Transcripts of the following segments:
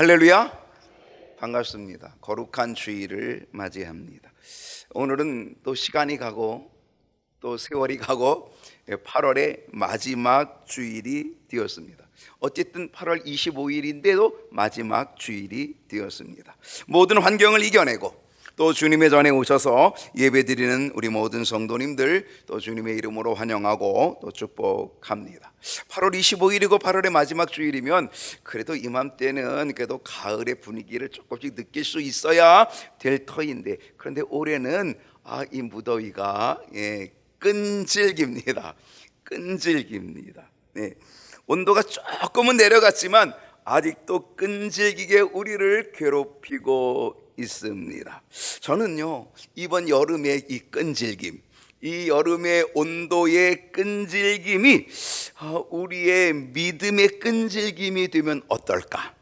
할렐루야, 반갑습니다. 거룩한 주일을 맞이합니다. 오늘은 또 시간이 가고 또 세월이 가고 8월의 마지막 주일이 되었습니다. 어쨌든 8월 25일인데도 마지막 주일이 되었습니다. 모든 환경을 이겨내고 또 주님의 전에 오셔서 예배드리는 우리 모든 성도님들 또 주님의 이름으로 환영하고 또 축복합니다. 8월 25일이고 8월의 마지막 주일이면 그래도 이맘때는 그래도 가을의 분위기를 조금씩 느낄 수 있어야 될 터인데, 그런데 올해는 이 무더위가 끈질깁니다. 끈질깁니다. 온도가 조금은 내려갔지만 아직도 끈질기게 우리를 괴롭히고 있습니다. 저는요, 이번 여름의 이 끈질김, 이 여름의 온도의 끈질김이 우리의 믿음의 끈질김이 되면 어떨까,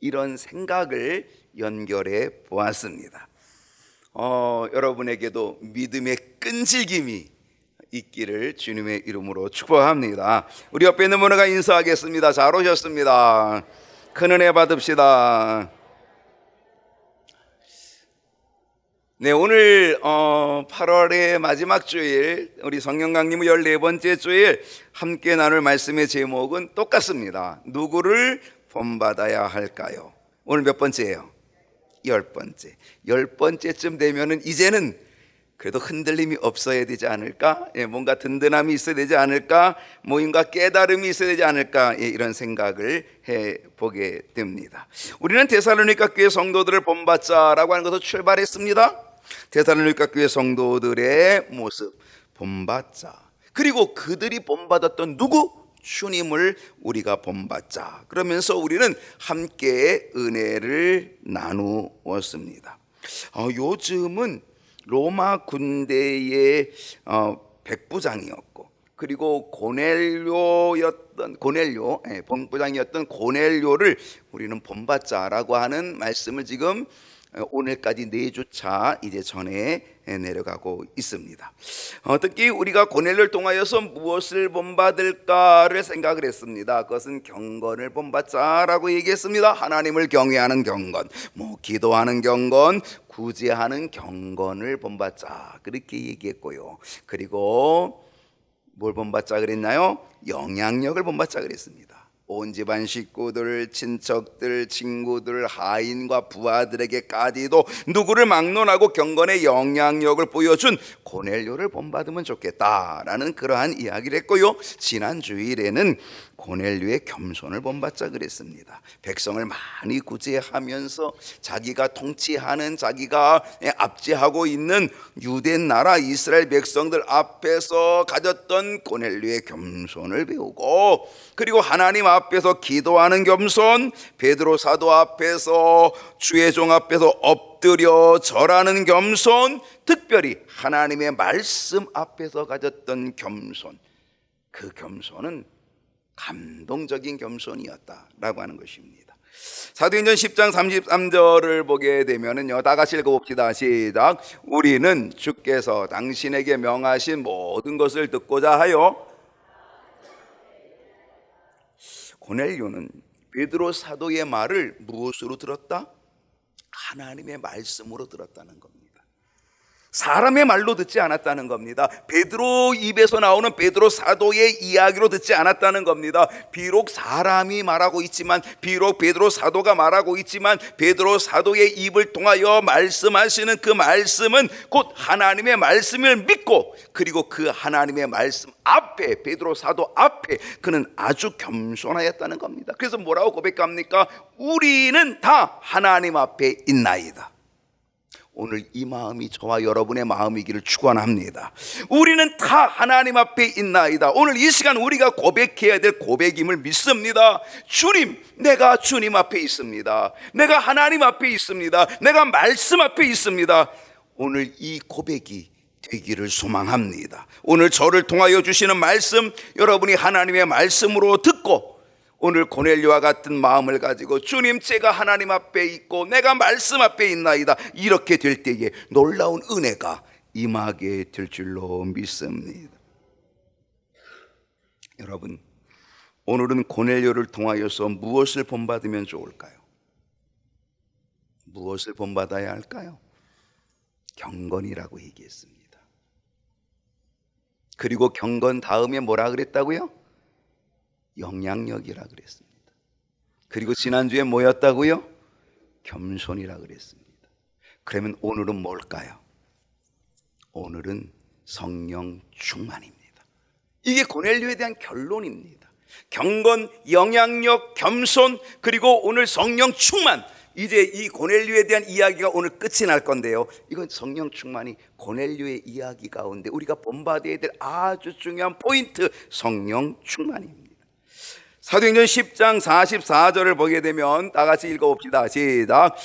이런 생각을 연결해 보았습니다. 여러분에게도 믿음의 끈질김이 있기를 주님의 이름으로 축복합니다. 우리 옆에 있는 분과 인사하겠습니다. 잘 오셨습니다. 큰 은혜 받읍시다. 네, 오늘 8월의 마지막 주일, 우리 성경 강림 14번째 주일 함께 나눌 말씀의 제목은 똑같습니다. 누구를 본받아야 할까요? 오늘 몇 번째예요? 10번째. 10번째쯤 되면은 이제는 그래도 흔들림이 없어야 되지 않을까? 뭔가 든든함이 있어야 되지 않을까? 뭔가 깨달음이 있어야 되지 않을까? 이런 생각을 해보게 됩니다. 우리는 데살로니가 교회 성도들을 본받자라고 하는 것으로 출발했습니다. 데살로니가 교회 성도들의 모습, 본받자. 그리고 그들이 본받았던 누구? 주님을 우리가 본받자. 그러면서 우리는 함께 은혜를 나누었습니다. 요즘은 로마 군대의 백부장이었고, 그리고 본부장이었던 고넬료를 우리는 본받자라고 하는 말씀을 지금 오늘까지 4주차 이제 전해 내려가고 있습니다. 특히 우리가 고넬료를 통하여서 무엇을 본받을까를 생각을 했습니다. 그것은 경건을 본받자라고 얘기했습니다. 하나님을 경외하는 경건, 기도하는 경건, 구제하는 경건을 본받자, 그렇게 얘기했고요. 그리고 뭘 본받자 그랬나요? 영향력을 본받자 그랬습니다. 온 집안 식구들, 친척들, 친구들, 하인과 부하들에게까지도 누구를 막론하고 경건의 영향력을 보여준 고넬료를 본받으면 좋겠다라는 그러한 이야기를 했고요. 지난 주일에는 고넬료의 겸손을 본받자 그랬습니다. 백성을 많이 구제하면서 자기가 통치하는, 자기가 압제하고 있는 유대 나라 이스라엘 백성들 앞에서 가졌던 고넬료의 겸손을 배우고, 그리고 하나님 앞에서 기도하는 겸손, 베드로 사도 앞에서, 주의 종 앞에서 엎드려 절하는 겸손, 특별히 하나님의 말씀 앞에서 가졌던 겸손, 그 겸손은 감동적인 겸손이었다라고 하는 것입니다. 사도행전 10장 33절을 보게 되면은요, 다 같이 읽어봅시다. 시작. 우리는 주께서 당신에게 명하신 모든 것을 듣고자 하여. 고넬료는 베드로 사도의 말을 무엇으로 들었다? 하나님의 말씀으로 들었다는 겁니다. 사람의 말로 듣지 않았다는 겁니다. 베드로 입에서 나오는 베드로 사도의 이야기로 듣지 않았다는 겁니다. 비록 사람이 말하고 있지만, 비록 베드로 사도가 말하고 있지만, 베드로 사도의 입을 통하여 말씀하시는 그 말씀은 곧 하나님의 말씀을 믿고, 그리고 그 하나님의 말씀 앞에, 베드로 사도 앞에 그는 아주 겸손하였다는 겁니다. 그래서 뭐라고 고백합니까? 우리는 다 하나님 앞에 있나이다. 오늘 이 마음이 저와 여러분의 마음이기를 축원합니다. 우리는 다 하나님 앞에 있나이다. 오늘 이 시간 우리가 고백해야 될 고백임을 믿습니다. 주님, 내가 주님 앞에 있습니다. 내가 하나님 앞에 있습니다. 내가 말씀 앞에 있습니다. 오늘 이 고백이 되기를 소망합니다. 오늘 저를 통하여 주시는 말씀, 여러분이 하나님의 말씀으로 듣고 오늘 고넬료와 같은 마음을 가지고 주님, 제가 하나님 앞에 있고 내가 말씀 앞에 있나이다, 이렇게 될 때에 놀라운 은혜가 임하게 될 줄로 믿습니다. 여러분, 오늘은 고넬료를 통하여서 무엇을 본받으면 좋을까요? 무엇을 본받아야 할까요? 경건이라고 얘기했습니다. 그리고 경건 다음에 뭐라 그랬다고요? 영향력이라 그랬습니다. 그리고 지난주에 뭐였다고요? 겸손이라 그랬습니다. 그러면 오늘은 뭘까요? 오늘은 성령 충만입니다. 이게 고넬료에 대한 결론입니다. 경건, 영향력, 겸손, 그리고 오늘 성령 충만. 이제 이 고넬료에 대한 이야기가 오늘 끝이 날 건데요, 이건 성령 충만이 고넬료의 이야기 가운데 우리가 본받아야 될 아주 중요한 포인트, 성령 충만입니다. 사도행전 10장 44절을 보게 되면 다 같이 읽어봅시다. 시작.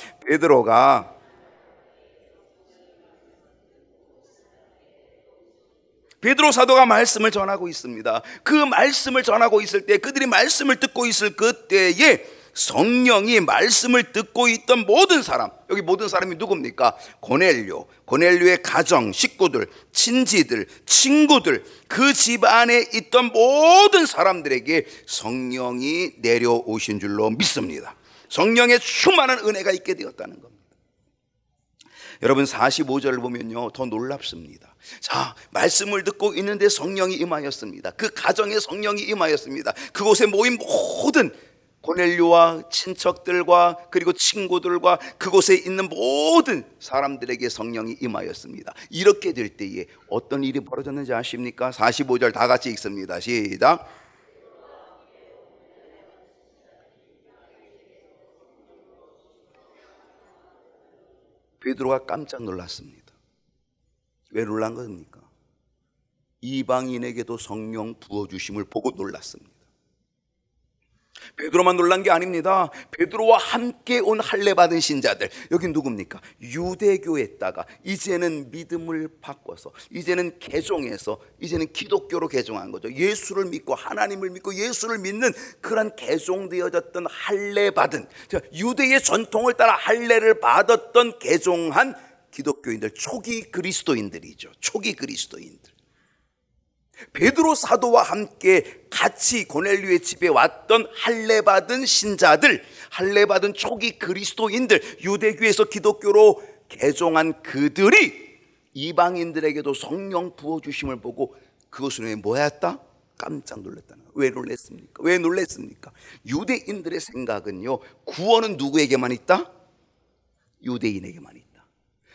베드로 사도가 말씀을 전하고 있습니다. 그 말씀을 전하고 있을 때, 그들이 말씀을 듣고 있을 그때에 성령이 말씀을 듣고 있던 모든 사람, 여기 모든 사람이 누굽니까? 고넬료, 고넬료의 가정, 식구들, 친지들, 친구들, 그 집안에 있던 모든 사람들에게 성령이 내려오신 줄로 믿습니다. 성령의 충만한 은혜가 있게 되었다는 겁니다. 여러분 45절을 보면요, 더 놀랍습니다. 자, 말씀을 듣고 있는데 성령이 임하였습니다. 그 가정에 성령이 임하였습니다. 그곳에 모인 모든 고넬료와 친척들과 그리고 친구들과 그곳에 있는 모든 사람들에게 성령이 임하였습니다. 이렇게 될 때에 어떤 일이 벌어졌는지 아십니까? 45절 다 같이 읽습니다. 시작. 베드로가 깜짝 놀랐습니다. 왜 놀란 겁니까? 이방인에게도 성령 부어주심을 보고 놀랐습니다. 베드로만 놀란 게 아닙니다. 베드로와 함께 온 할례 받은 신자들, 여기 누굽니까? 유대교에다가 이제는 믿음을 바꿔서, 이제는 개종해서, 이제는 기독교로 개종한 거죠. 예수를 믿고 하나님을 믿고 예수를 믿는 그런 개종되어졌던 할례 받은, 유대의 전통을 따라 할례를 받았던 개종한 기독교인들, 초기 그리스도인들이죠. 초기 그리스도인들. 베드로 사도와 함께 같이 고넬료의 집에 왔던 할례 받은 신자들, 할례 받은 초기 그리스도인들, 유대교에서 기독교로 개종한 그들이 이방인들에게도 성령 부어주심을 보고 그것은 왜 뭐였다? 깜짝 놀랐다는 거예요. 왜 놀랐습니까? 왜 놀랐습니까? 유대인들의 생각은요, 구원은 누구에게만 있다? 유대인에게만 있다.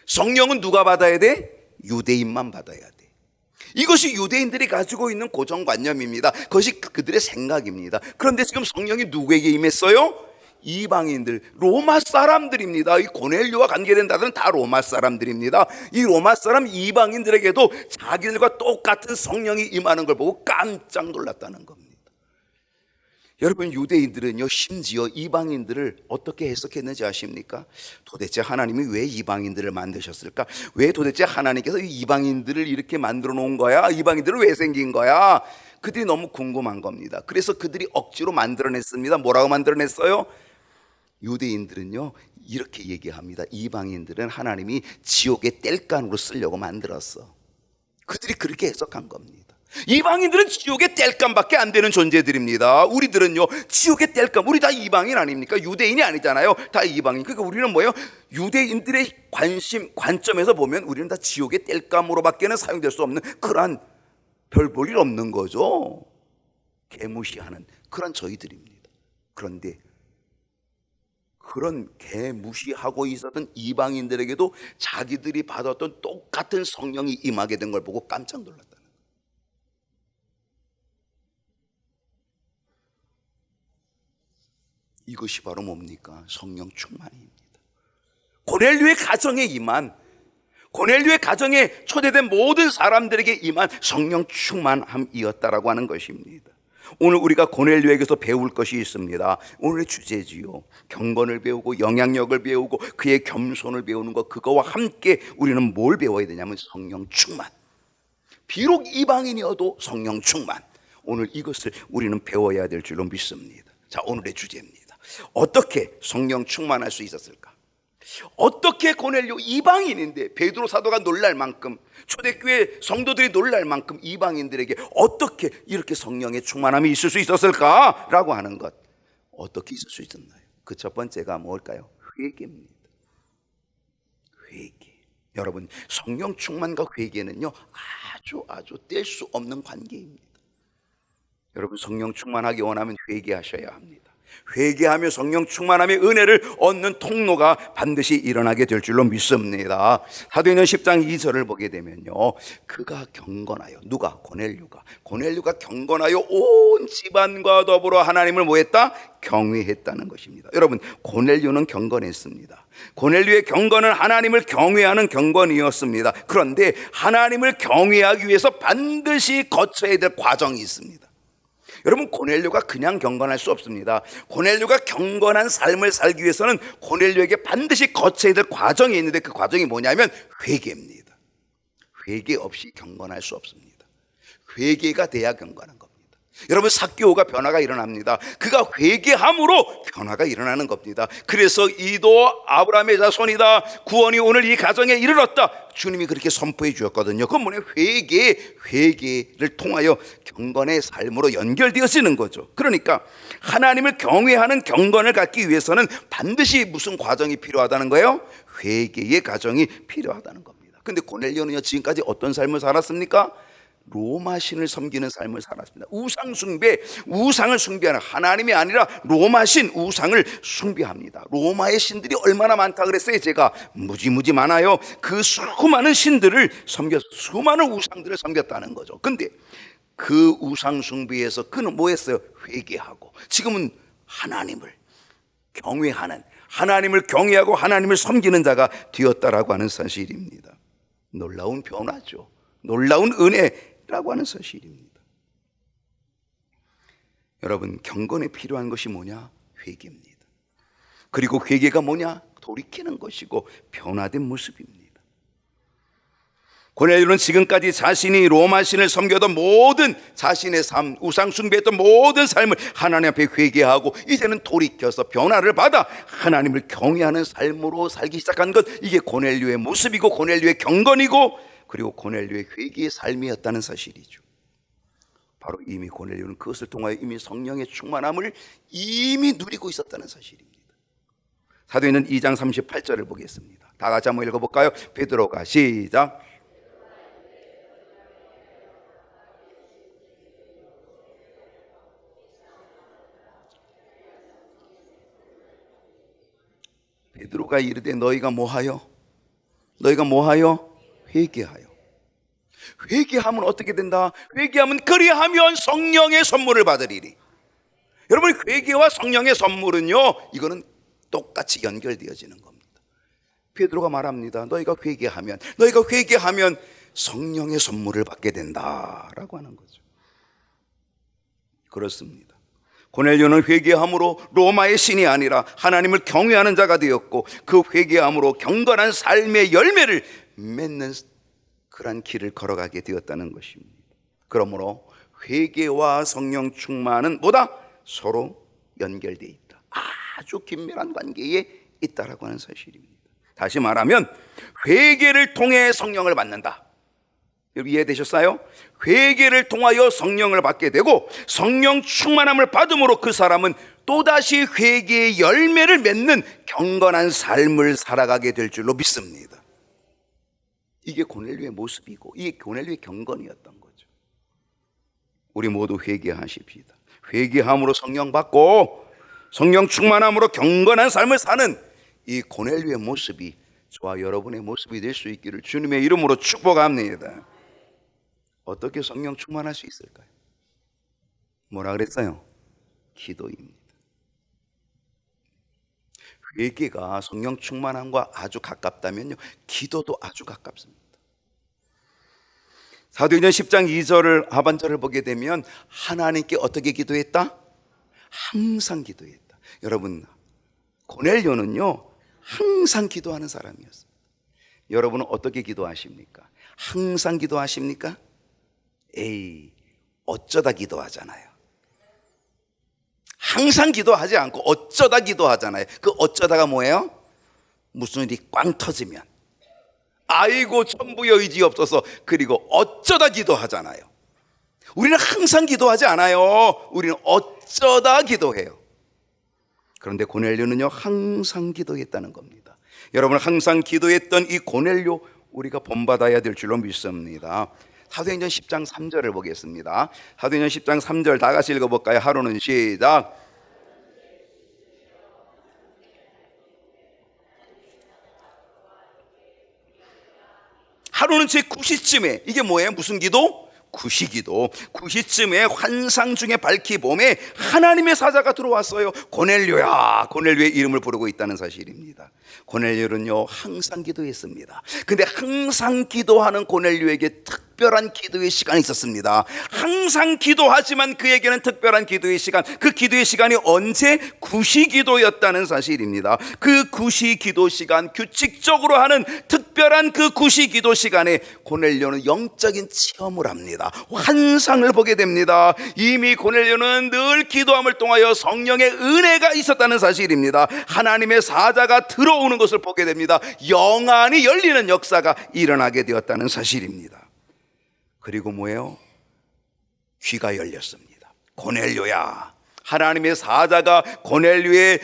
성령은 누가 받아야 돼? 유대인만 받아야 돼. 이것이 유대인들이 가지고 있는 고정관념입니다. 그것이 그들의 생각입니다. 그런데 지금 성령이 누구에게 임했어요? 이방인들, 로마 사람들입니다. 이 고넬료와 관계된 자들은 다 로마 사람들입니다. 이 로마 사람 이방인들에게도 자기들과 똑같은 성령이 임하는 걸 보고 깜짝 놀랐다는 겁니다. 여러분, 유대인들은요, 심지어 이방인들을 어떻게 해석했는지 아십니까? 도대체 하나님이 왜 이방인들을 만드셨을까? 왜 도대체 하나님께서 이방인들을 이렇게 만들어 놓은 거야? 이방인들은 왜 생긴 거야? 그들이 너무 궁금한 겁니다. 그래서 그들이 억지로 만들어냈습니다. 뭐라고 만들어냈어요? 유대인들은요, 이렇게 얘기합니다. 이방인들은 하나님이 지옥의 땔감으로 쓰려고 만들었어. 그들이 그렇게 해석한 겁니다. 이방인들은 지옥의 땔감밖에 안 되는 존재들입니다. 우리들은요, 지옥의 땔감, 우리 다 이방인 아닙니까? 유대인이 아니잖아요. 다 이방인. 그러니까 우리는 뭐예요? 유대인들의 관점에서 보면 우리는 다 지옥의 땔감으로밖에는 사용될 수 없는 그러한 별 볼 일 없는 거죠. 개무시하는 그런 저희들입니다. 그런데 그런 개무시하고 있었던 이방인들에게도 자기들이 받았던 똑같은 성령이 임하게 된 걸 보고 깜짝 놀랐다. 이것이 바로 뭡니까? 성령 충만입니다. 고넬료의 가정에 임한, 고넬료의 가정에 초대된 모든 사람들에게 임한 성령 충만함이었다라고 하는 것입니다. 오늘 우리가 고넬료에게서 배울 것이 있습니다. 오늘의 주제지요. 경건을 배우고 영향력을 배우고 그의 겸손을 배우는 것, 그거와 함께 우리는 뭘 배워야 되냐면 성령 충만. 비록 이방인이어도 성령 충만. 오늘 이것을 우리는 배워야 될 줄로 믿습니다. 자, 오늘의 주제입니다. 어떻게 성령 충만할 수 있었을까? 어떻게 고넬료, 이방인인데 베드로 사도가 놀랄 만큼, 초대교회 성도들이 놀랄 만큼 이방인들에게 어떻게 이렇게 성령의 충만함이 있을 수 있었을까라고 하는 것, 어떻게 있을 수 있었나요? 그 첫 번째가 뭘까요? 회개입니다. 회개. 여러분, 성령 충만과 회개는요 아주 뗄 수 없는 관계입니다. 여러분, 성령 충만하기 원하면 회개하셔야 합니다. 회개하며 성령 충만함의 은혜를 얻는 통로가 반드시 일어나게 될 줄로 믿습니다. 사도행전 10장 2절을 보게 되면요, 그가 경건하여, 누가? 고넬료가 경건하여 온 집안과 더불어 하나님을 뭐했다? 경외했다는 것입니다. 여러분, 고넬료는 경건했습니다. 고넬료의 경건은 하나님을 경외하는 경건이었습니다. 그런데 하나님을 경외하기 위해서 반드시 거쳐야 될 과정이 있습니다. 여러분, 고넬료가 그냥 경건할 수 없습니다. 고넬료가 경건한 삶을 살기 위해서는 고넬료에게 반드시 거쳐야 될 과정이 있는데, 그 과정이 뭐냐면 회개입니다. 회개 없이 경건할 수 없습니다. 회개가 돼야 경건한 겁니다. 여러분, 삭개오가 변화가 일어납니다. 그가 회개함으로 변화가 일어나는 겁니다. 그래서 이도 아브라함의 자손이다, 구원이 오늘 이 가정에 이르렀다, 주님이 그렇게 선포해 주었거든요. 그건 뭐냐? 회개를 통하여 경건의 삶으로 연결되어지는 거죠. 그러니까 하나님을 경외하는 경건을 갖기 위해서는 반드시 무슨 과정이 필요하다는 거예요? 회개의 과정이 필요하다는 겁니다. 근데 고넬료는요, 지금까지 어떤 삶을 살았습니까? 로마 신을 섬기는 삶을 살았습니다. 우상을 숭배하는, 하나님이 아니라 로마 신, 우상을 숭배합니다. 로마의 신들이 얼마나 많다 그랬어요? 제가 무지무지 많아요. 그 수많은 신들을 수많은 우상들을 섬겼다는 거죠. 근데 그 우상 숭배에서 그는 뭐 했어요? 회개하고 지금은 하나님을 경외하고 하나님을 섬기는 자가 되었다라고 하는 사실입니다. 놀라운 변화죠. 놀라운 은혜라고 하는 사실입니다. 여러분, 경건에 필요한 것이 뭐냐? 회개입니다. 그리고 회개가 뭐냐? 돌이키는 것이고 변화된 모습입니다. 고넬료는 지금까지 자신이 로마 신을 섬겨던 모든 자신의 삶, 우상 숭배했던 모든 삶을 하나님 앞에 회개하고 이제는 돌이켜서 변화를 받아 하나님을 경외하는 삶으로 살기 시작한 것, 이게 고넬료의 모습이고 고넬료의 경건이고 그리고 고넬료의 회개의 삶이었다는 사실이죠. 바로 이미 고넬료는 그것을 통하여 이미 성령의 충만함을 이미 누리고 있었다는 사실입니다. 사도행전 2장 38절을 보겠습니다. 다 같이 한번 읽어볼까요? 베드로가 시작. 베드로가 이르되 너희가 뭐하여? 회개하여. 회개하면 어떻게 된다? 회개하면 그리하면 성령의 선물을 받으리니. 여러분, 회개와 성령의 선물은요, 이거는 똑같이 연결되어지는 겁니다. 베드로가 말합니다. 너희가 회개하면 성령의 선물을 받게 된다라고 하는 거죠. 그렇습니다. 고넬료는 회개함으로 로마의 신이 아니라 하나님을 경외하는 자가 되었고, 그 회개함으로 경건한 삶의 열매를 맺는 그런 길을 걸어가게 되었다는 것입니다. 그러므로 회개와 성령 충만은 뭐다? 서로 연결되어 있다. 아주 긴밀한 관계에 있다라고 하는 사실입니다. 다시 말하면 회개를 통해 성령을 받는다. 여러분, 이해되셨어요? 회개를 통하여 성령을 받게 되고 성령 충만함을 받음으로 그 사람은 또다시 회개의 열매를 맺는 경건한 삶을 살아가게 될 줄로 믿습니다. 이게 고넬료의 모습이고 이게 고넬료의 경건이었던 거죠. 우리 모두 회개하십시다. 회개함으로 성령 받고 성령 충만함으로 경건한 삶을 사는 이 고넬료의 모습이 저와 여러분의 모습이 될 수 있기를 주님의 이름으로 축복합니다. 어떻게 성령 충만할 수 있을까요? 뭐라 그랬어요? 기도입니다. 회개가 성령 충만함과 아주 가깝다면요, 기도도 아주 가깝습니다. 사도행전 10장 2절을 하반절을 보게 되면 하나님께 어떻게 기도했다? 항상 기도했다. 여러분, 고넬료는요 항상 기도하는 사람이었습니다. 여러분은 어떻게 기도하십니까? 항상 기도하십니까? 어쩌다 기도하잖아요. 항상 기도하지 않고 어쩌다 기도하잖아요. 그 어쩌다가 뭐예요? 무슨 일이 꽝 터지면 아이고 천부의 의지 없어서, 그리고 어쩌다 기도하잖아요. 우리는 항상 기도하지 않아요. 우리는 어쩌다 기도해요. 그런데 고넬료는요 항상 기도했다는 겁니다. 여러분, 항상 기도했던 이 고넬료 우리가 본받아야 될 줄로 믿습니다. 사도행전 10장 3절을 보겠습니다. 사도행전 10장 3절 다 같이 읽어볼까요? 하루는 시작. 하루는 제 9시쯤에, 이게 뭐예요? 무슨 기도? 구시기도. 9시쯤에 환상 중에 밝히 봄에 하나님의 사자가 들어왔어요. 고넬료야. 고넬료의 이름을 부르고 있다는 사실입니다. 고넬료는요 항상 기도했습니다. 근데 항상 기도하는 고넬료에게 특별한 기도의 시간이 있었습니다. 항상 기도하지만 그에게는 특별한 기도의 시간, 그 기도의 시간이 언제? 구시기도였다는 사실입니다. 그 구시기도 시간, 규칙적으로 하는 특별한 그 구시기도 시간에 고넬료는 영적인 체험을 합니다. 환상을 보게 됩니다. 이미 고넬료는 늘 기도함을 통하여 성령의 은혜가 있었다는 사실입니다. 하나님의 사자가 들어오는 것을 보게 됩니다. 영안이 열리는 역사가 일어나게 되었다는 사실입니다. 그리고 뭐예요? 귀가 열렸습니다. 고넬료야. 하나님의 사자가 고넬료의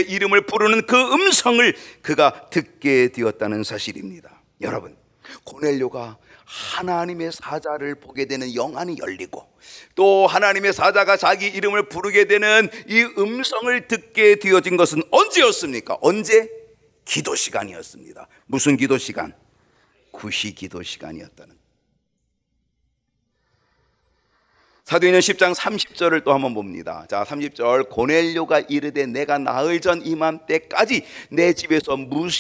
이름을 부르는 그 음성을 그가 듣게 되었다는 사실입니다. 여러분, 고넬료가 하나님의 사자를 보게 되는 영안이 열리고 또 하나님의 사자가 자기 이름을 부르게 되는 이 음성을 듣게 되어진 것은 언제였습니까? 언제? 기도 시간이었습니다. 무슨 기도 시간? 구시기도 시간이었다는. 사도행전 10장 30절을 또 한번 봅니다. 자, 30절. 고넬료가 이르되 내가 나흘 전 이맘때까지 내 집에서 무슨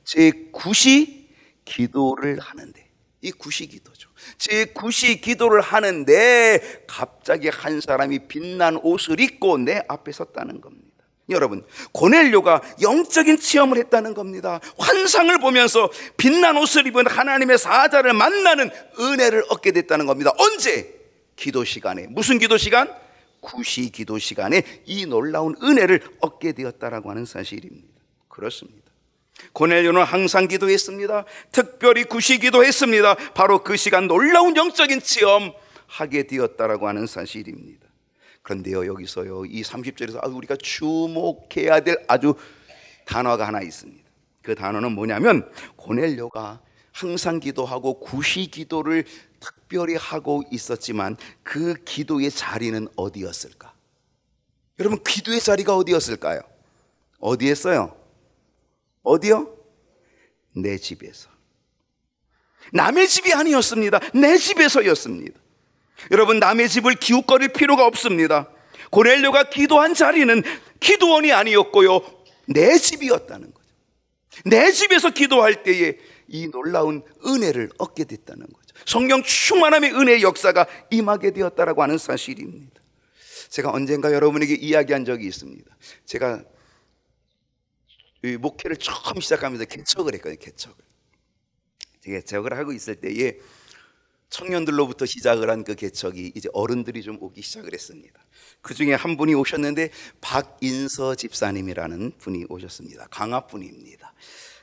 제9시 기도를 하는데, 이 구시 기도죠. 제9시 기도를 하는데 갑자기 한 사람이 빛난 옷을 입고 내 앞에 섰다는 겁니다. 여러분, 고넬료가 영적인 체험을 했다는 겁니다. 환상을 보면서 빛난 옷을 입은 하나님의 사자를 만나는 은혜를 얻게 됐다는 겁니다. 언제? 기도 시간에. 무슨 기도 시간? 구시 기도 시간에 이 놀라운 은혜를 얻게 되었다라고 하는 사실입니다. 그렇습니다. 고넬료는 항상 기도했습니다. 특별히 구시 기도했습니다. 바로 그 시간 놀라운 영적인 체험하게 되었다라고 하는 사실입니다. 그런데요, 여기서요, 이 30절에서 우리가 주목해야 될 아주 단어가 하나 있습니다. 그 단어는 뭐냐면, 고넬료가 항상 기도하고 구시 기도를 특별히 하고 있었지만 그 기도의 자리는 어디였을까? 여러분, 기도의 자리가 어디였을까요? 어디였어요? 어디요? 내 집에서. 남의 집이 아니었습니다. 내 집에서였습니다. 여러분, 남의 집을 기웃거릴 필요가 없습니다. 고넬료가 기도한 자리는 기도원이 아니었고요, 내 집이었다는 거죠. 내 집에서 기도할 때에 이 놀라운 은혜를 얻게 됐다는 거죠. 성령 충만함의 은혜의 역사가 임하게 되었다라고 하는 사실입니다. 제가 언젠가 여러분에게 이야기한 적이 있습니다. 제가 목회를 처음 시작하면서 개척을 했거든요. 개척을 하고 있을 때에 청년들로부터 시작을 한 그 개척이 이제 어른들이 좀 오기 시작을 했습니다. 그 중에 한 분이 오셨는데 박인서 집사님이라는 분이 오셨습니다. 강압 분입니다.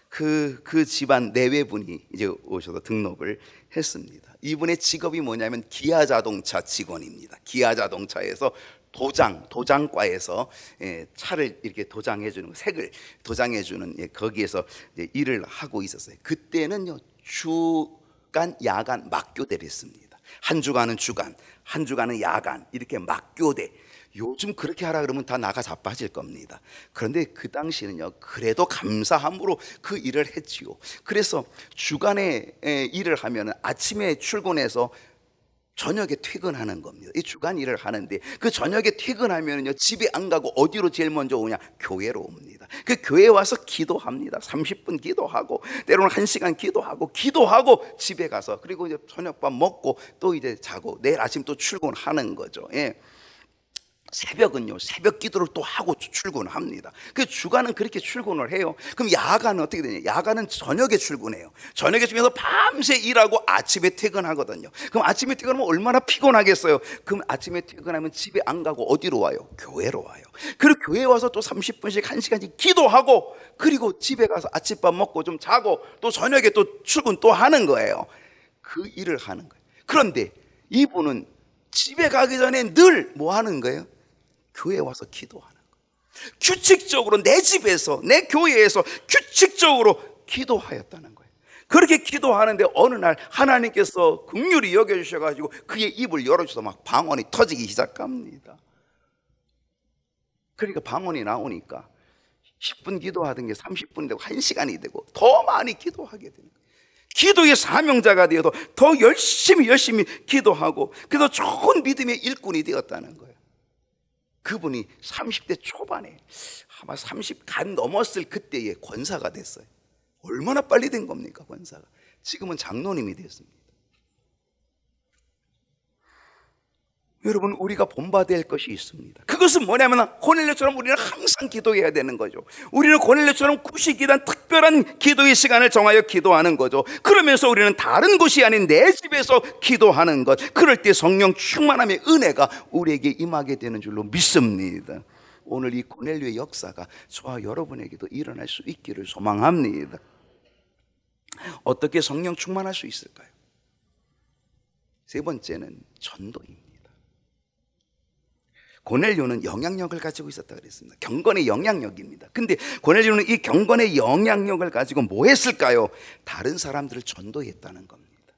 그 집안 내외분이 이제 오셔서 등록을 했습니다. 이분의 직업이 뭐냐면 기아자동차 직원입니다. 기아자동차에서 도장과에서 차를 이렇게 도장해주는, 색을 도장해주는 거기에서 이제 일을 하고 있었어요. 그때는요, 주간, 야간 막교대를 했습니다. 한 주간은 주간, 한 주간은 야간, 이렇게 막교대. 요즘 그렇게 하라 그러면 다 나가 자빠질 겁니다. 그런데 그 당시는요, 그래도 감사함으로 그 일을 했지요. 그래서 주간에 일을 하면 아침에 출근해서 저녁에 퇴근하는 겁니다. 이 주간 일을 하는데 그 저녁에 퇴근하면요, 집에 안 가고 어디로 제일 먼저 오냐? 교회로 옵니다. 그 교회에 와서 기도합니다. 30분 기도하고 때로는 1시간 기도하고 집에 가서, 그리고 이제 저녁밥 먹고 또 이제 자고 내일 아침 또 출근하는 거죠. 예. 새벽은요, 새벽 기도를 또 하고 출근합니다. 그 주간은 그렇게 출근을 해요. 그럼 야간은 어떻게 되냐? 야간은 저녁에 출근해요. 저녁에 주면서 밤새 일하고 아침에 퇴근하거든요. 그럼 아침에 퇴근하면 얼마나 피곤하겠어요. 그럼 아침에 퇴근하면 집에 안 가고 어디로 와요? 교회로 와요. 그리고 교회에 와서 또 30분씩 1시간씩 기도하고, 그리고 집에 가서 아침밥 먹고 좀 자고 또 저녁에 또 출근 또 하는 거예요. 그 일을 하는 거예요. 그런데 이분은 집에 가기 전에 늘 뭐 하는 거예요? 교회에 와서 기도하는 거예요. 규칙적으로 내 집에서, 내 교회에서 규칙적으로 기도하였다는 거예요. 그렇게 기도하는데 어느 날 하나님께서 긍휼히 여겨주셔가지고 그의 입을 열어줘서 막 방언이 터지기 시작합니다. 그러니까 방언이 나오니까 10분 기도하던 게 30분이 되고 1시간이 되고 더 많이 기도하게 되는 거예요. 기도의 사명자가 되어도 더 열심히 기도하고, 그래서 좋은 믿음의 일꾼이 되었다는 거예요. 그분이 30대 초반에 아마 30 간 넘었을 그때의 권사가 됐어요. 얼마나 빨리 된 겁니까, 권사가. 지금은 장로님이 됐습니다. 여러분, 우리가 본받아야 될 것이 있습니다. 그것은 뭐냐면 고넬료처럼 우리는 항상 기도해야 되는 거죠. 우리는 고넬료처럼 구식이란 특별한 기도의 시간을 정하여 기도하는 거죠. 그러면서 우리는 다른 곳이 아닌 내 집에서 기도하는 것, 그럴 때 성령 충만함의 은혜가 우리에게 임하게 되는 줄로 믿습니다. 오늘 이 고넬료의 역사가 저와 여러분에게도 일어날 수 있기를 소망합니다. 어떻게 성령 충만할 수 있을까요? 세 번째는 전도입니다. 고넬료는 영향력을 가지고 있었다 그랬습니다. 경건의 영향력입니다. 근데 고넬료는 이 경건의 영향력을 가지고 뭐 했을까요? 다른 사람들을 전도했다는 겁니다.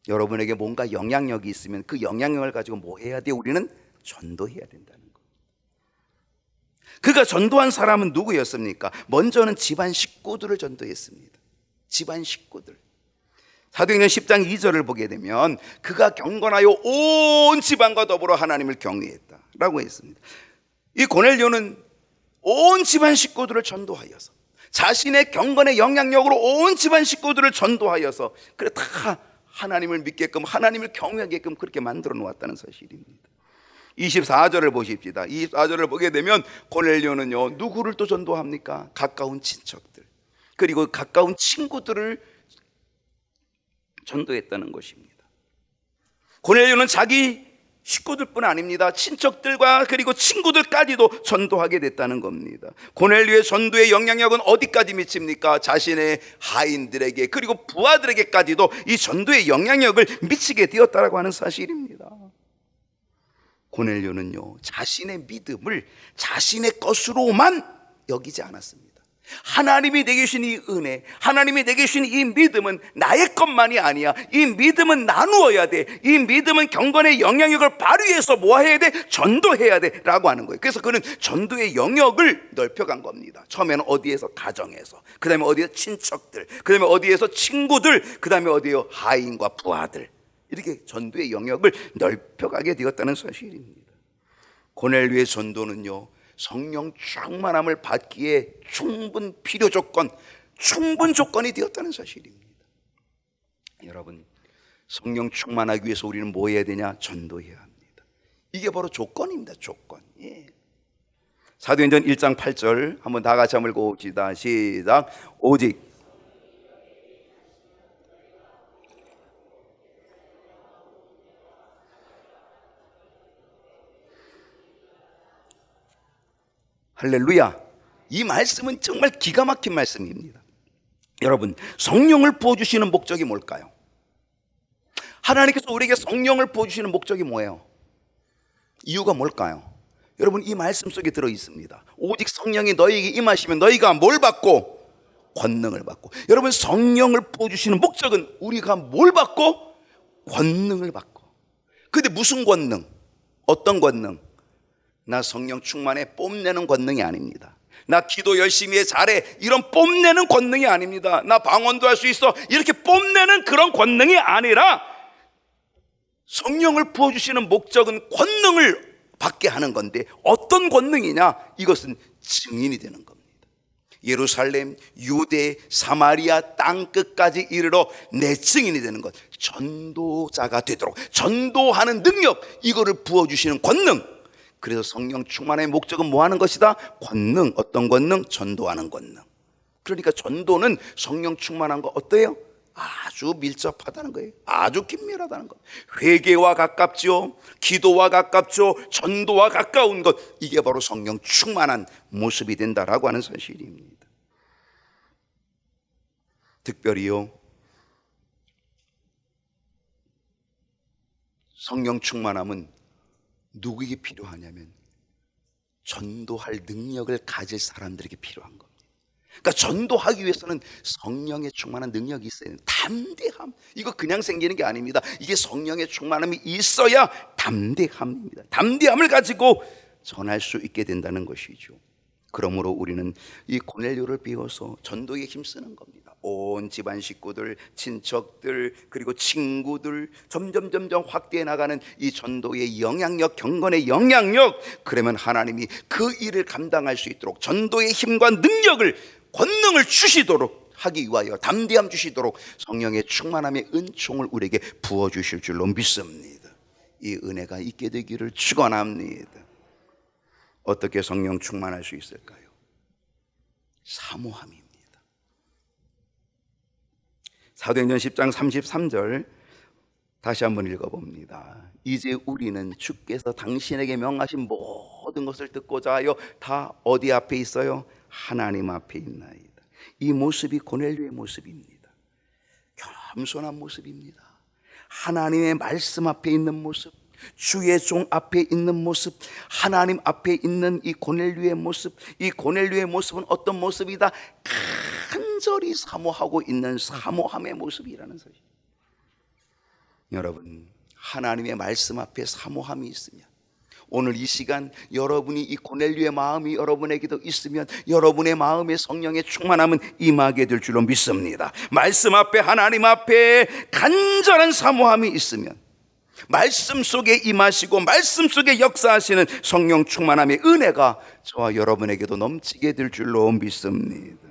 여러분에게 뭔가 영향력이 있으면 그 영향력을 가지고 뭐 해야 돼요? 우리는 전도해야 된다는 거. 그가 전도한 사람은 누구였습니까? 먼저는 집안 식구들을 전도했습니다. 집안 식구들. 사도행전 10장 2절을 보게 되면 그가 경건하여 온 집안과 더불어 하나님을 경외했다라고 했습니다. 이 고넬료는 온 집안 식구들을 전도하여서, 자신의 경건의 영향력으로 온 집안 식구들을 전도하여서 그래 다 하나님을 믿게끔, 하나님을 경외하게끔 그렇게 만들어 놓았다는 사실입니다. 24절을 보십시다. 24절을 보게 되면 고넬료는요, 누구를 또 전도합니까? 가까운 친척들, 그리고 가까운 친구들을 전도했다는 것입니다. 고넬료는 자기 식구들뿐 아닙니다. 친척들과 그리고 친구들까지도 전도하게 됐다는 겁니다. 고넬료의 전도의 영향력은 어디까지 미칩니까? 자신의 하인들에게 그리고 부하들에게까지도 이 전도의 영향력을 미치게 되었다라고 하는 사실입니다. 고넬료는요, 자신의 믿음을 자신의 것으로만 여기지 않았습니다. 하나님이 내게 주신 이 은혜, 하나님이 내게 주신 이 믿음은 나의 것만이 아니야. 이 믿음은 나누어야 돼. 이 믿음은 경건의 영향력을 발휘해서 뭐 해야 돼? 전도해야 돼 라고 하는 거예요. 그래서 그는 전도의 영역을 넓혀간 겁니다. 처음에는 어디에서? 가정에서, 그 다음에 어디에서? 친척들, 그 다음에 어디에서? 친구들, 그 다음에 어디에요? 하인과 부하들. 이렇게 전도의 영역을 넓혀가게 되었다는 사실입니다. 고넬료의 전도는요, 성령 충만함을 받기에 충분 필요 조건, 충분 조건이 되었다는 사실입니다. 여러분, 성령 충만하기 위해서 우리는 뭐 해야 되냐? 전도해야 합니다. 이게 바로 조건입니다. 조건. 예. 사도행전 1장 8절 한번 다 같이 한번 읽어봅시다. 시작. 오직 할렐루야. 이 말씀은 정말 기가 막힌 말씀입니다. 여러분, 성령을 부어주시는 목적이 뭘까요? 하나님께서 우리에게 성령을 부어주시는 목적이 뭐예요? 이유가 뭘까요? 여러분, 이 말씀 속에 들어있습니다. 오직 성령이 너희에게 임하시면 너희가 뭘 받고? 권능을 받고. 여러분, 성령을 부어주시는 목적은 우리가 뭘 받고? 권능을 받고. 근데 무슨 권능? 어떤 권능? 나 성령 충만해 뽐내는 권능이 아닙니다. 나 기도 열심히 해 잘해 이런 뽐내는 권능이 아닙니다. 나 방언도 할 수 있어 이렇게 뽐내는 그런 권능이 아니라, 성령을 부어주시는 목적은 권능을 받게 하는 건데 어떤 권능이냐? 이것은 증인이 되는 겁니다. 예루살렘, 유대, 사마리아 땅끝까지 이르러 내 증인이 되는 것, 전도자가 되도록 전도하는 능력, 이거를 부어주시는 권능. 그래서 성령 충만의 목적은 뭐 하는 것이다? 권능. 어떤 권능? 전도하는 권능. 그러니까 전도는 성령 충만한 거 어때요? 아주 밀접하다는 거예요. 아주 긴밀하다는 것. 회개와 가깝죠, 기도와 가깝죠, 전도와 가까운 것, 이게 바로 성령 충만한 모습이 된다라고 하는 사실입니다. 특별히요, 성령 충만함은 누구에게 필요하냐면 전도할 능력을 가질 사람들에게 필요한 겁니다. 그러니까 전도하기 위해서는 성령의 충만한 능력이 있어야 돼요. 담대함, 이거 그냥 생기는 게 아닙니다. 이게 성령의 충만함이 있어야 담대함입니다. 담대함을 가지고 전할 수 있게 된다는 것이죠. 그러므로 우리는 이 고넬료를 비워서 전도에 힘쓰는 겁니다. 온 집안 식구들, 친척들, 그리고 친구들, 점점 확대해 나가는 이 전도의 영향력, 경건의 영향력. 그러면 하나님이 그 일을 감당할 수 있도록 전도의 힘과 능력을, 권능을 주시도록 하기 위하여 담대함 주시도록 성령의 충만함의 은총을 우리에게 부어주실 줄로 믿습니다. 이 은혜가 있게 되기를 축원합니다. 어떻게 성령 충만할 수 있을까요? 사모함입니다. 사도행전 10장 33절 다시 한번 읽어봅니다. 이제 우리는 주께서 당신에게 명하신 모든 것을 듣고자 하여 다 어디 앞에 있어요? 하나님 앞에 있나이다. 이 모습이 고넬료의 모습입니다. 겸손한 모습입니다. 하나님의 말씀 앞에 있는 모습, 주의 종 앞에 있는 모습, 하나님 앞에 있는 이 고넬료의 모습. 이 고넬료의 모습은 어떤 모습이다? 간절히 사모하고 있는 사모함의 모습이라는 사실. 여러분, 하나님의 말씀 앞에 사모함이 있으면, 오늘 이 시간 여러분이 이 고넬료의 마음이 여러분에게도 있으면 여러분의 마음에 성령의 충만함은 임하게 될 줄로 믿습니다. 말씀 앞에, 하나님 앞에 간절한 사모함이 있으면 말씀 속에 임하시고 말씀 속에 역사하시는 성령 충만함의 은혜가 저와 여러분에게도 넘치게 될 줄로 믿습니다.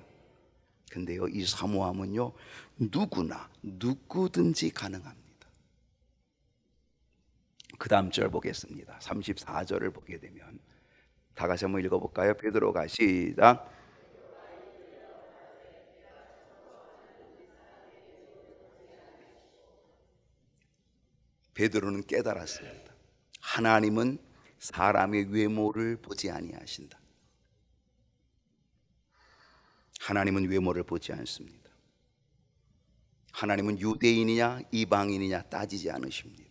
근데요, 이 사모함은요, 누구나 누구든지 가능합니다. 그 다음 절 보겠습니다. 34절을 보게 되면, 다 같이 한번 읽어볼까요? 베드로가 시작. 베드로는 깨달았습니다. 하나님은 사람의 외모를 보지 아니하신다. 하나님은 외모를 보지 않습니다. 하나님은 유대인이냐 이방인이냐 따지지 않으십니다.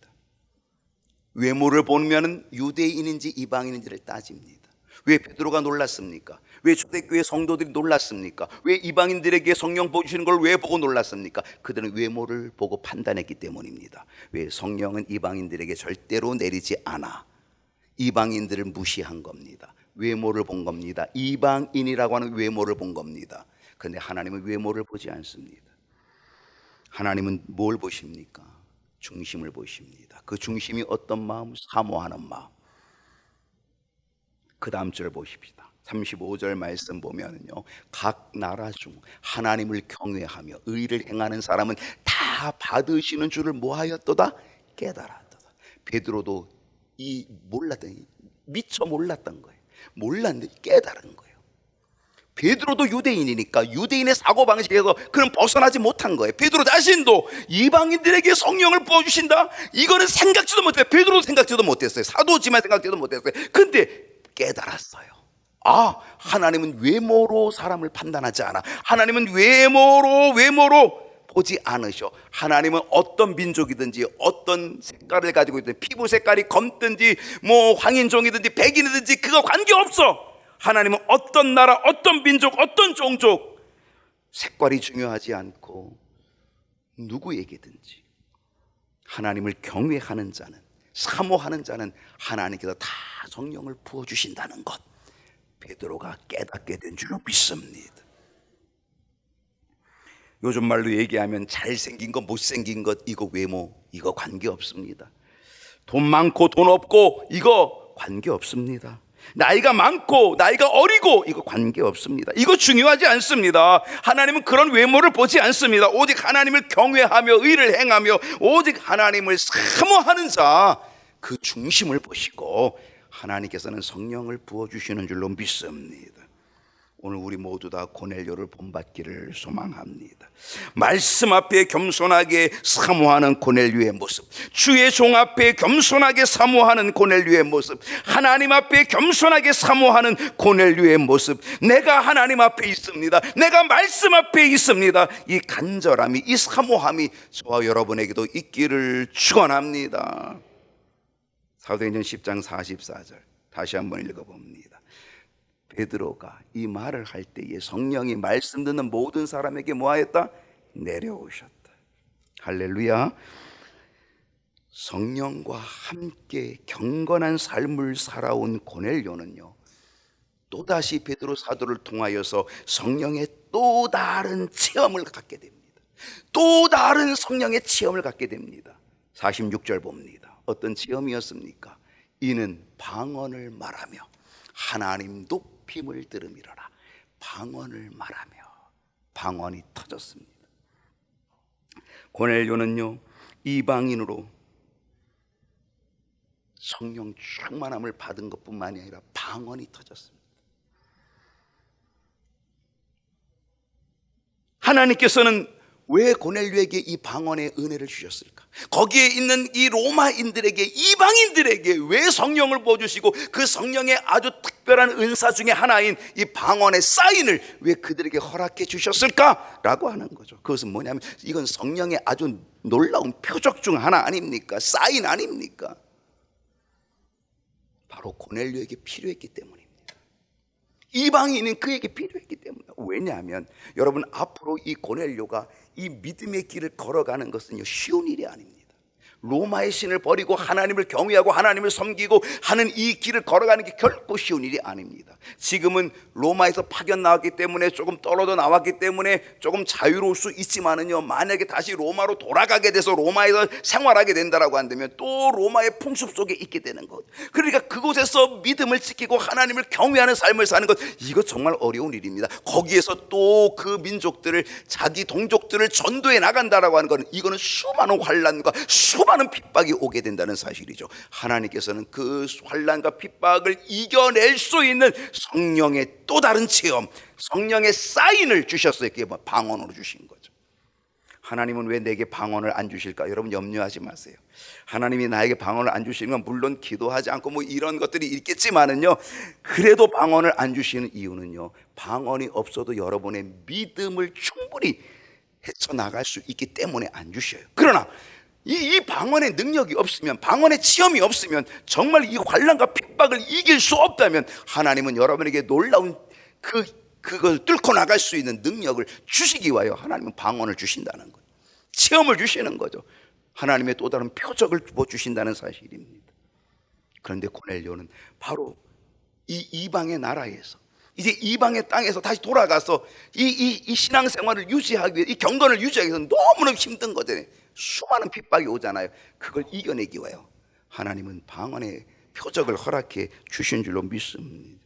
외모를 보면 유대인인지 이방인인지를 따집니다. 왜 베드로가 놀랐습니까? 왜 초대교회 성도들이 놀랐습니까? 왜 이방인들에게 성령 보여주시는 걸 왜 보고 놀랐습니까? 그들은 외모를 보고 판단했기 때문입니다. 왜? 성령은 이방인들에게 절대로 내리지 않아. 이방인들을 무시한 겁니다. 외모를 본 겁니다. 이방인이라고 하는 외모를 본 겁니다. 그런데 하나님은 외모를 보지 않습니다. 하나님은 뭘 보십니까? 중심을 보십니다. 그 중심이 어떤 마음? 사모하는 마음. 그 다음 절 보십시다. 35절 말씀 보면요, 각 나라 중 하나님을 경외하며 의를 행하는 사람은 다 받으시는 줄을 뭐하였도다? 깨달았도다. 베드로도 미처 몰랐던 거예요. 몰랐는데 깨달은 거예요. 베드로도 유대인이니까 유대인의 사고방식에서 그는 벗어나지 못한 거예요. 베드로 자신도 이방인들에게 성령을 부어주신다? 이거는 생각지도 못했어요. 베드로도 생각지도 못했어요. 사도지만 생각지도 못했어요. 근데 깨달았어요. 아, 하나님은 외모로 사람을 판단하지 않아. 하나님은 외모로 보지 않으셔. 하나님은 어떤 민족이든지 어떤 색깔을 가지고 있든지, 피부 색깔이 검든지 뭐 황인종이든지 백인이든지 그거 관계없어. 하나님은 어떤 나라, 어떤 민족, 어떤 종족, 색깔이 중요하지 않고 누구에게든지 하나님을 경외하는 자는, 사모하는 자는 하나님께서 다 성령을 부어주신다는 것, 베드로가 깨닫게 된 줄로 믿습니다. 요즘 말로 얘기하면 잘생긴 것, 못생긴 것, 이거 외모, 이거 관계없습니다. 돈 많고 돈 없고 이거 관계없습니다. 나이가 많고 나이가 어리고 이거 관계없습니다. 이거 중요하지 않습니다. 하나님은 그런 외모를 보지 않습니다. 오직 하나님을 경외하며 의를 행하며 오직 하나님을 사모하는 자, 그 중심을 보시고 하나님께서는 성령을 부어주시는 줄로 믿습니다. 오늘 우리 모두 다 고넬료를 본받기를 소망합니다. 말씀 앞에 겸손하게 사모하는 고넬료의 모습, 주의 종 앞에 겸손하게 사모하는 고넬료의 모습, 하나님 앞에 겸손하게 사모하는 고넬료의 모습. 내가 하나님 앞에 있습니다. 내가 말씀 앞에 있습니다. 이 간절함이, 이 사모함이 저와 여러분에게도 있기를 축원합니다. 사도행전 10장 44절 다시 한번 읽어봅니다. 베드로가 이 말을 할 때에 성령이 말씀 듣는 모든 사람에게 뭐하였다? 내려오셨다. 할렐루야. 성령과 함께 경건한 삶을 살아온 고넬료는요, 또다시 베드로 사도를 통하여서 성령의 또 다른 체험을 갖게 됩니다. 또 다른 성령의 체험을 갖게 됩니다. 46절 봅니다. 어떤 체험이었습니까? 이는 방언을 말하며 하나님 높임을 들음이로라. 방언을 말하며 방언이 터졌습니다. 고넬료는요, 이방인으로 성령 충만함을 받은 것뿐만이 아니라 방언이 터졌습니다. 하나님께서는 왜 고넬료에게 이 방언의 은혜를 주셨을까? 거기에 있는 이 로마인들에게, 이방인들에게 왜 성령을 부어주시고 그 성령의 아주 특별한 은사 중에 하나인 이 방언의 사인을 왜 그들에게 허락해 주셨을까라고 하는 거죠. 그것은 뭐냐면 이건 성령의 아주 놀라운 표적 중 하나 아닙니까? 사인 아닙니까? 바로 고넬료에게 필요했기 때문입니다. 이방인은 그에게 필요했기 때문에. 왜냐하면 여러분, 앞으로 이 고넬료가 이 믿음의 길을 걸어가는 것은요, 쉬운 일이 아닙니다. 로마의 신을 버리고 하나님을 경외하고 하나님을 섬기고 하는 이 길을 걸어가는 게 결코 쉬운 일이 아닙니다. 지금은 로마에서 파견 나왔기 때문에 조금 떨어져 나왔기 때문에 조금 자유로울 수 있지만은요, 만약에 다시 로마로 돌아가게 돼서 로마에서 생활하게 된다라고 한다면 또 로마의 풍습 속에 있게 되는 것, 그러니까 그곳에서 믿음을 지키고 하나님을 경외하는 삶을 사는 것, 이거 정말 어려운 일입니다. 거기에서 또 그 민족들을, 자기 동족들을 전도해 나간다라고 하는 것은, 이거는 수많은 환난과 수많은 핍박이 오게 된다는 사실이죠. 하나님께서는 그 환난과 핍박을 이겨낼 수 있는 성령의 또 다른 체험, 성령의 사인을 주셨어요. 그게 방언으로 주신 거죠. 하나님은 왜 내게 방언을 안 주실까? 여러분 염려하지 마세요. 하나님이 나에게 방언을 안 주시는 건 물론 기도하지 않고 뭐 이런 것들이 있겠지만은요, 그래도 방언을 안 주시는 이유는요, 방언이 없어도 여러분의 믿음을 충분히 헤쳐나갈 수 있기 때문에 안 주셔요. 그러나 이 방언의 능력이 없으면, 방언의 체험이 없으면, 정말 이 환난과 핍박을 이길 수 없다면 하나님은 여러분에게 놀라운 그걸 뚫고 나갈 수 있는 능력을 주시기 위하여 하나님은 방언을 주신다는 거예요. 체험을 주시는 거죠. 하나님의 또 다른 표적을 주신다는 사실입니다. 그런데 고넬료는 바로 이 이방의 나라에서, 이제 이방의 땅에서 다시 돌아가서 이 신앙생활을 유지하기 위해, 이 경건을 유지하기 위해서 너무너무 힘든 거잖아요. 수많은 핍박이 오잖아요. 그걸 이겨내기 위하여 하나님은 방언의 표적을 허락해 주신 줄로 믿습니다.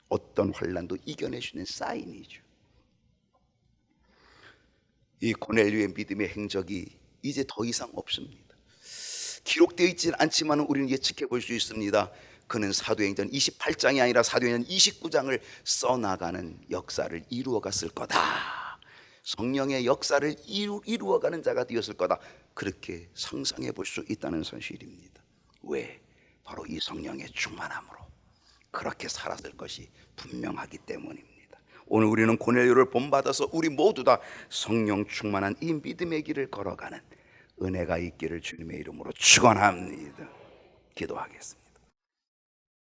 어떤 환난도 이겨내주는 사인이죠. 이 고넬료의 믿음의 행적이 이제 더 이상 없습니다. 기록되어 있지는 않지만 우리는 예측해 볼 수 있습니다. 그는 사도행전 28장이 아니라 사도행전 29장을 써나가는 역사를 이루어갔을 거다. 성령의 역사를 이루어가는 자가 되었을 거다. 그렇게 상상해 볼 수 있다는 사실입니다. 왜? 바로 이 성령의 충만함으로 그렇게 살았을 것이 분명하기 때문입니다. 오늘 우리는 고넬료를 본받아서 우리 모두 다 성령 충만한 이 믿음의 길을 걸어가는 은혜가 있기를 주님의 이름으로 축원합니다. 기도하겠습니다.